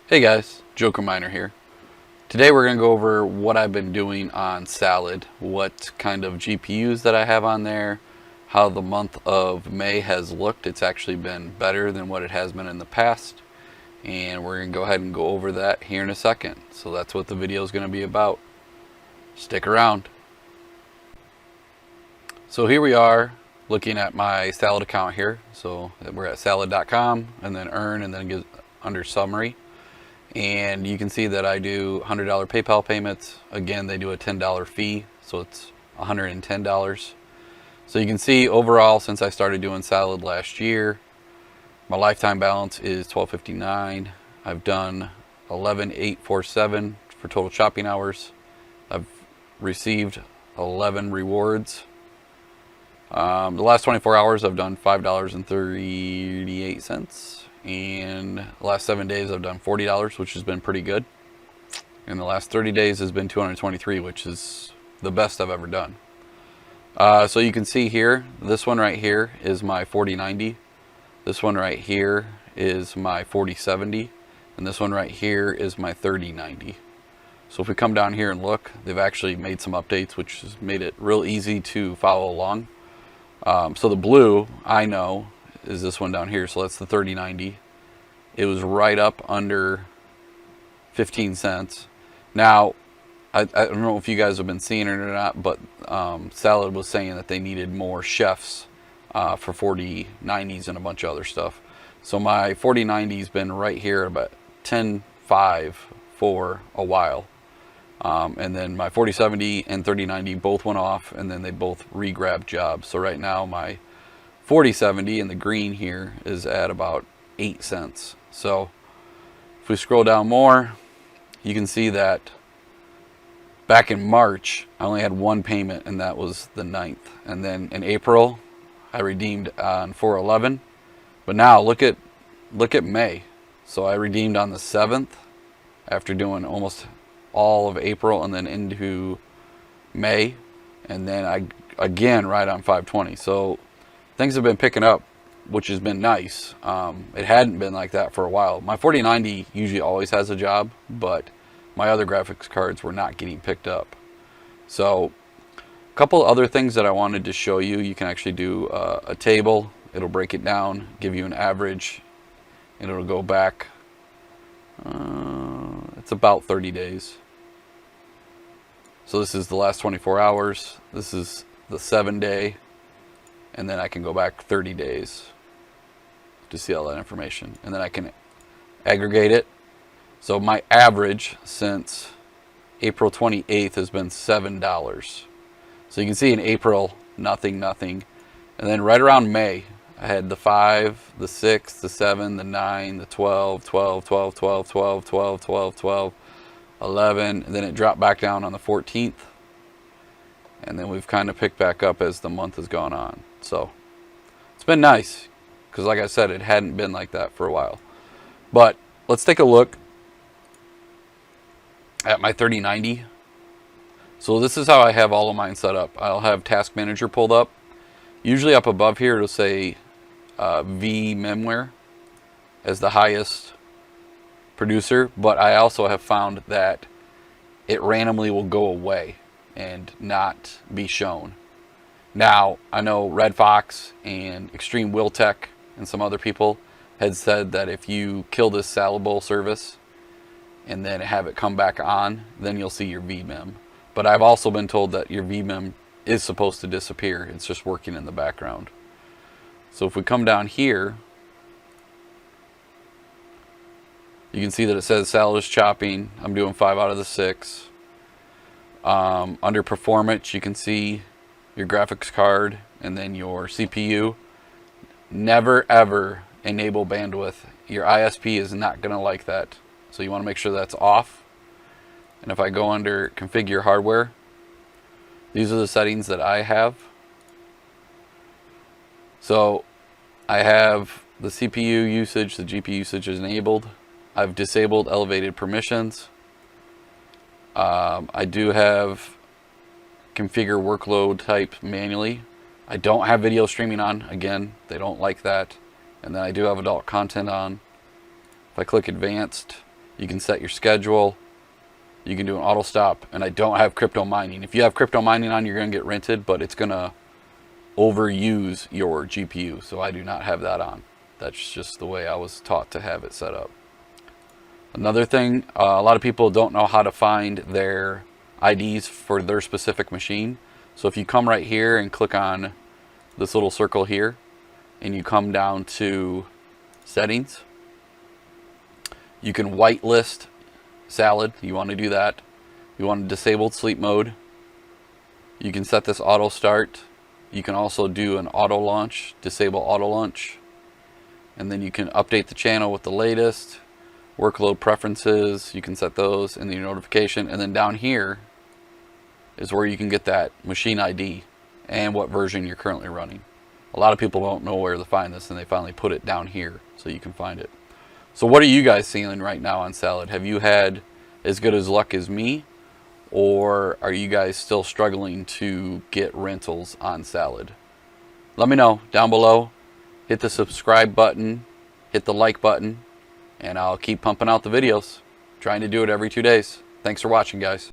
Hey guys, Joker Miner here. Today we're going to go over what I've been doing on Salad, what kind of GPUs that I have on there, how the month of May has looked. It's actually been better than what it has been in the past, and we're going to go ahead and go over that here in a second. So that's what the video is going to be about. Stick around. So here we are looking at my Salad account here. So we're at salad.com and then earn and then get under summary. And you can see that I do $100 PayPal payments. Again, they do a $10 fee, so it's $110. So you can see overall, since I started doing Salad last year, my lifetime balance is $12.59. I've done 11,847 for total shopping hours. I've received 11 rewards. The last 24 hours I've done $5.38. And the last 7 days I've done $40, which has been pretty good. And the last 30 days has been $223, which is the best I've ever done. So you can see here, this one right here is my 4090. This one right here is my 4070. And this one right here is my 3090. So if we come down here and look, they've actually made some updates, which has made it real easy to follow along. So the blue, I know, is this one down here. So that's the 3090. It was right up under 15 cents. Now, I don't know if you guys have been seeing it or not, but Salad was saying that they needed more chefs for 4090s and a bunch of other stuff. So my 4090's been right here at about 10.5 for a while. And then my 4070 and 3090 both went off, and then they both re-grabbed jobs. So right now my 4070 in the green here is at about 8 cents. So if we scroll down more, you can see that back in March I only had one payment, and that was the 9th. And then in April I redeemed on 4/11. But now look at May. So I redeemed on the 7th after doing almost all of April and then into May, and then I again right on 5/20. So things have been picking up, which has been nice. It hadn't been like that for a while. My 4090 usually always has a job, but my other graphics cards were not getting picked up. So a couple other things that I wanted to show you. You can actually do a table. It'll break it down, give you an average, and it'll go back. It's about 30 days. So this is the last 24 hours. This is the 7-day. And then I can go back 30 days to see all that information. And then I can aggregate it. So my average since April 28th has been $7. So you can see in April, nothing. And then right around May, I had the 5, the 6, the 7, the 9, the 12, 11, and then it dropped back down on the 14th. And then we've kind of picked back up as the month has gone on. So it's been nice, because like I said, it hadn't been like that for a while. But let's take a look at my 3090. So this is how I have all of mine set up. I'll have Task Manager pulled up. Usually up above here it'll say vMemware as the highest producer, but I also have found that it randomly will go away and not be shown. Now, I know Red Fox and Extreme Will Tech and some other people had said that if you kill this Salad Bowl service and then have it come back on, then you'll see your vmem. But I've also been told that your vmem is supposed to disappear. It's just working in the background. So if we come down here, you can see that it says Salad is chopping. I'm doing 5 out of the 6. Under performance, you can see your graphics card and then your CPU. Never ever enable bandwidth. Your ISP is not going to like that. So you want to make sure that's off. And if I go under configure hardware, these are the settings that I have. So I have the CPU usage, the GPU usage is enabled. I've disabled elevated permissions. I do have configure workload type manually. I don't have video streaming on. Again, they don't like that. And then I do have adult content on. If I click advanced, You can set your schedule. You can do an auto stop, and I don't have crypto mining. If you have crypto mining on, you're going to get rented, but it's going to overuse your GPU, so I do not have that on. That's just the way I was taught to have it set up. Another thing, a lot of people don't know how to find their IDs for their specific machine. So if you come right here and click on this little circle here, and you come down to settings, you can whitelist Salad. You want to do that. You want disabled sleep mode. You can set this auto start. You can also do an auto launch, disable auto launch, and then you can update the channel with the latest workload preferences. You can set those in your notification, and then down here is where you can get that machine ID and what version you're currently running. A lot of people don't know where to find this, and they finally put it down here so you can find it. So what are you guys seeing right now on Salad? Have you had as good as luck as me, or are you guys still struggling to get rentals on Salad? Let me know down below. Hit the subscribe button, hit the like button, and I'll keep pumping out the videos. Trying to do it every 2 days. Thanks for watching, guys.